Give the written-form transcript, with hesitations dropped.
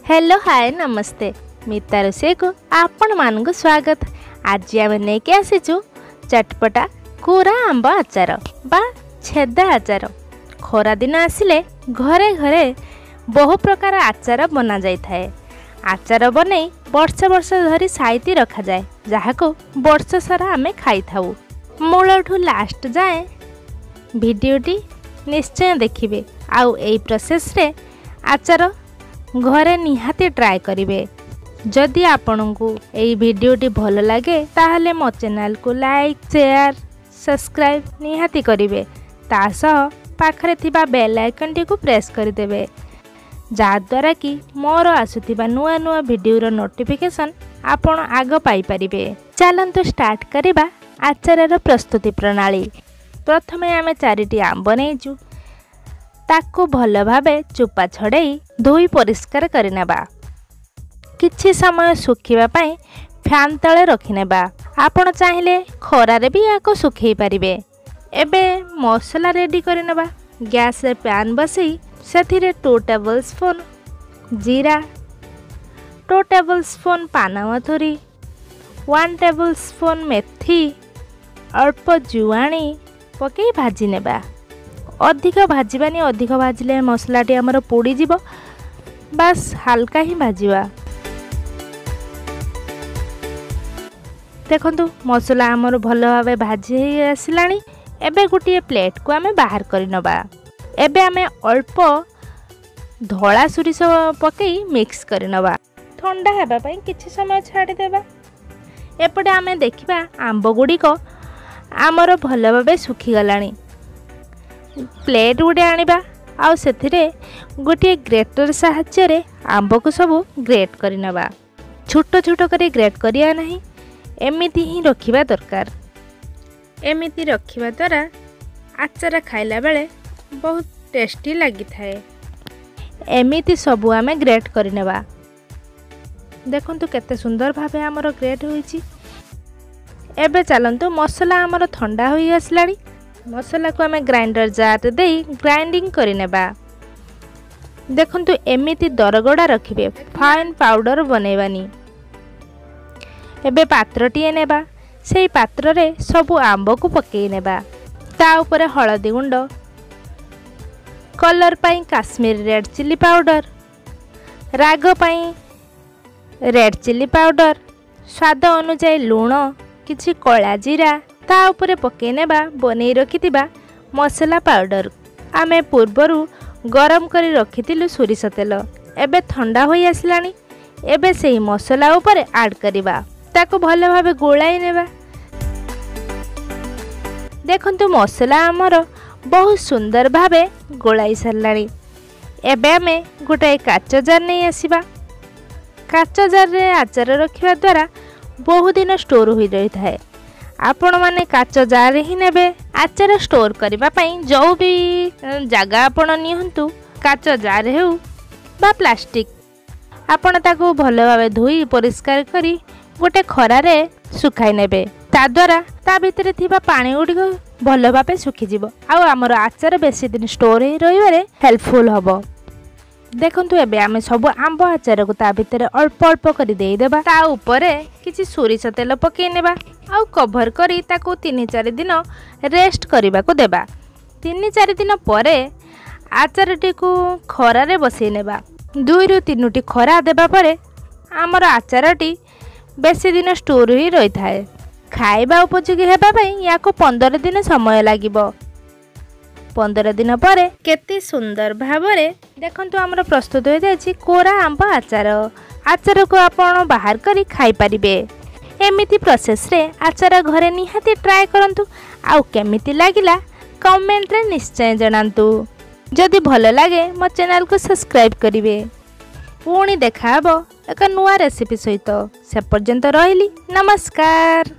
Hello hi नमस्ते मिता रोषे को आपण मानक स्वागत। आज आम नहीं आसीचु चटपटा कोरा आंब आचार बा छेदा आचार। खरा दिन आसिले घरे घरे बहु प्रकार आचार बना जाय थाए। आचार बनई वर्ष वर्ष धरी साइती रखा जाए, जहाको वर्ष सारा आमे खाई थाऊ। मूलठू लास्ट जाए भिडियोटी निश्चय देखिबे। आउ एई प्रोसेस रे आचार घरे निहाती ट्राए करिवे। जदि आपनकु एई भिडियोटी भल लागे ताहले मो चैनल को लाइक शेयर सब्सक्राइब निहाती करिवे। तासह पाखरे थिबा बेल आइकन टी को प्रेस कर देबे, जा द्वारा कि मोर आसुथिबा नुआ नुआ भिडियोर नोटिफिकेशन आपण आग पाई परिबे। चलंतु स्टार्ट करिबा आचारर प्रस्तुति प्रणाली। प्रथमे आमे 4टी आंब नेइजु, ताको भल भावे चुपा छड़ाई धोई परिष्कार करिनेबा। किछि समय सुखिबा पई फैन तले रखिनेबा। आपण चाहिले खरारे भी याको सुखई पारिबे। एबे मसला रेडी करिनेबा। गैस रे पैन बसई सेथिरे 2 टेबलस्पून जीरा, 2 टेबलस्पून पानमधुरी, 1 टेबलस्पून मेथी, अल्प जुआणी पकई भाजी नेबा। अधिक भाजबानी, अधिक भाजिले मसलाटी आमर पोड़ी जीवो, बस हल्का ही भाजवा। देखंतु मसला आमर भल भावे भाजी आसिलानी। एबे गोटे प्लेट को आमे बाहर करि नबा। एबे आमे अल्प धला सोरिष पकई मिक्स करि नबा। ठंडा हेबा पई किछि समय छाडी देबा। एपटे आमे देखिबा आंब गुडी को आमर भल भावे सुखी गलानी। प्लेट गुटे आनिबा आउ सेथिरे गोटे ग्रेटर साहाय्य रे आंब को सब ग्रेट करि नबा। छोट छोट करी ग्रेट करिया नहीं, एमिति ही रखिबा दरकार। एमिति रखिबा द्वारा आचार खाइला बेले बहुत टेस्टी लागि थाए। एमिति सब आमे ग्रेट करि नबा। देखंतु केते सुंदर भाबे हमर ग्रेट होईची। एबे चलंतु मसला हमर ठंडा होई आसलानी। मसला को आमे ग्राइंडर जार दे ग्राइंडिंग करिनेबा। देखंतु एमिति दरगड़ा रखिबे, फाइन पाउडर बनेबानी। एबे पात्रटी नेबा। सेई पात्र रे सबु आंब को पकेई नेबा। ता ऊपर हळदी गुंड, कलर पाई काश्मीर रेड चिली पाउडर, राग पाई रेड चिली पाउडर, स्वाद अनुसार लूण, किछि कला जीरा, ता ऊपर पकेई नेबा बनेई रखिथिबा मसला पाउडर। आमे पूर्वरु गरम करी रखिथिलु सोरिष तेल। एबे ठंडा होई आसलानी। एबे सेही मसला ऊपर ऐड करिबा। ताको भल भावे गोलाई नेबा। देखंतु मसला हमर बहुत सुंदर भावे गोलाई सरलानी। एबे आमे गोटे काच जार नै आसीबा। काच जार रे आचार रखिबा द्वारा बहुत दिन स्टोर होई रही थाए। आपण माने काच जार ही नेबे। आचार स्टोर करबा पई जो भी जगह आपण नियंतु, काच जार हेउ बा प्लास्टिक, आपण ताको भल भावे धोई परिष्कार करी गोटे खरारे सुखाई नेबे। ता द्वारा ता भितरे थिबा पानी गुडी भल भावे सुखी जिवो। आ हमर आचार बेसी दिन स्टोर ही रहिबारे हेल्पफुल हबो। देखंतु एबे आमे सब आंब आचार को ता भितरे अल्प अल्प करी देई देबा। ता ऊपरे किछि सोरिष तेल पकेई नेबा आउ कभर करी ताको 3-4 दिन रेस्ट करबा को देबा। 3-4 दिन परे आचारटी को खरारे बसई नेबा। 2-3 खरा देबा परे हमर आचारटी बेसी दिन स्टोर ही रही थाए। खाइबा उपयोगी हेबा पई याको 15 दिन समय लागिबो। 15 दिन परे केते सुंदर भावरे देखंतु हमर प्रस्तुत हो जायछि कोरा आंब आचार। आचार को आपण बाहर करी खाई परिबे। एमिति प्रोसेस रे आचार घरे निहाती ट्राए करंतु। आउ केमिति लागिला कमेंट रे निश्चय जणांतु। जदि भल लागे मो चैनल को सब्सक्राइब करिवे। पुणी देखा हबो एक नुआ रेसिपी सहित। से पर्यंत रहिली, नमस्कार।